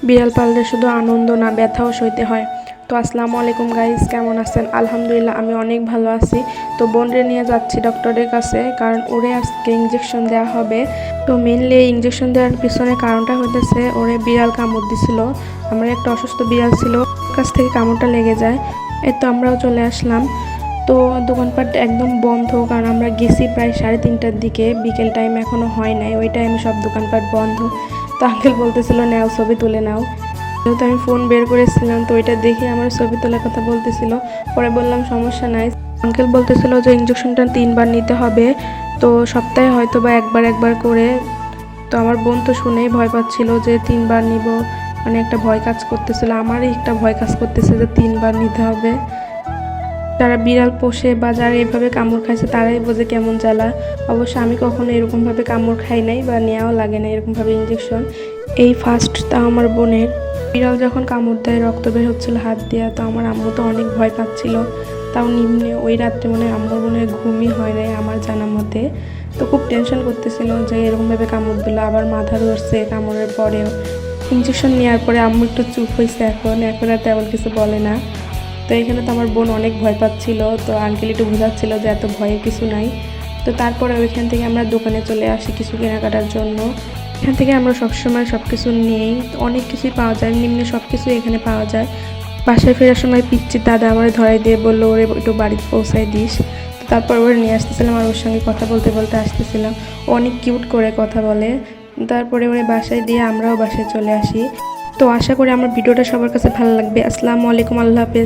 বিড়াল পাললে শুধু আনন্দ না, ব্যথাও সইতে হয়। তো আসসালামু আলাইকুম গাইস, কেমন আছেন? আলহামদুলিল্লাহ আমি অনেক ভালো আছি। তো বোনরে নিয়ে যাচ্ছি ডক্টরের কাছে, কারণ ওরে আজকে ইঞ্জেকশন দেওয়া হবে। তো মেনলি এই ইঞ্জেকশন দেওয়ার পিছনে কারণটা হইতেছে ওরে বিড়াল কামড় দিছিল। আমার একটা অসুস্থ বিড়াল ছিল, ওর কাছ থেকে কামড়টা লেগে যায়। এই তো আমরাও চলে আসলাম। তো দোকানপাট একদম বন্ধ, কারণ আমরা গেছি প্রায় 3:30টার দিকে, বিকেল টাইম এখনও হয় নাই। ওই টাইমে সব দোকানপাট বন্ধ। তো আঙ্কেল বলতেছিল নাও ছবি তুলে নাও। যেহেতু আমি ফোন বের করেছিলাম, তো ওইটা দেখে আমার ছবি তোলার কথা বলতেছিল। পরে বললাম সমস্যা নাই। আঙ্কেল বলতেছিল যে ইঞ্জেকশনটা 3বার নিতে হবে, তো সপ্তাহে হয়তো বা একবার করে। তো আমার বোন তো শুনেই ভয় পাচ্ছিল যে 3বার নিব, মানে একটা ভয় কাজ করতেছিল। আমারই একটা ভয় কাজ করতেছে যে 3বার নিতে হবে। যারা বিড়াল পোষে বা যারা এভাবে কামড় খাইছে তারাই বোঝে কেমন জ্বালা। অবশ্য আমি কখনো এরকমভাবে কামড় খাই নাই বা নেওয়াও লাগে না এরকমভাবে ইঞ্জেকশন। এই ফার্স্ট তাও আমার বোনের। বিড়াল যখন কামড় দেয় রক্ত বের হচ্ছিল হাত দিয়ে, তো আমার আম্মু তো অনেক ভয় পাচ্ছিল। তাও নিম্নে ওই রাত্রে আম্মুর ঘুমই হয় নাই আমার জানা মতে। তো খুব টেনশন করতেছিল যে এরকমভাবে কামড় দিল, আবার মাথা ধরছে কামড়ের পরেও। ইঞ্জেকশন নেওয়ার পরে আম্মু একটু চুপ হয়েছে, এখন আর তেমন কিছু বলে না। তো এখানে তো আমার বোন অনেক ভয় পাচ্ছিল, তো আঙ্কেল একটু বোঝাচ্ছিল যে এত ভয়ের কিছু নাই। তো তারপরে ওইখান থেকে আমরা দোকানে চলে আসি কিছু কেনাকাটার জন্য। এখান থেকে আমরা সবসময় সব কিছু নিই, অনেক কিছুই পাওয়া যায়, নিম্নে সব কিছুই এখানে পাওয়া যায়। বাসায় ফেরার সময় পিচ্চির দাদা আমার ধরাই দিয়ে বললো ওরে একটু বাড়িতে পৌঁছায় দিস। তো তারপর ওরে নিয়ে আসতেছিলাম আর ওর সঙ্গে কথা বলতে বলতে আসতেছিলাম। ও অনেক কিউট করে কথা বলে। তারপরে ওরে বাসায় দিয়ে আমরাও বাসায় চলে আসি। তো আশা করি আমার ভিডিওটা সবার কাছে ভালো লাগবে। আসসালামু আলাইকুম, আল্লাহ হাফেজ।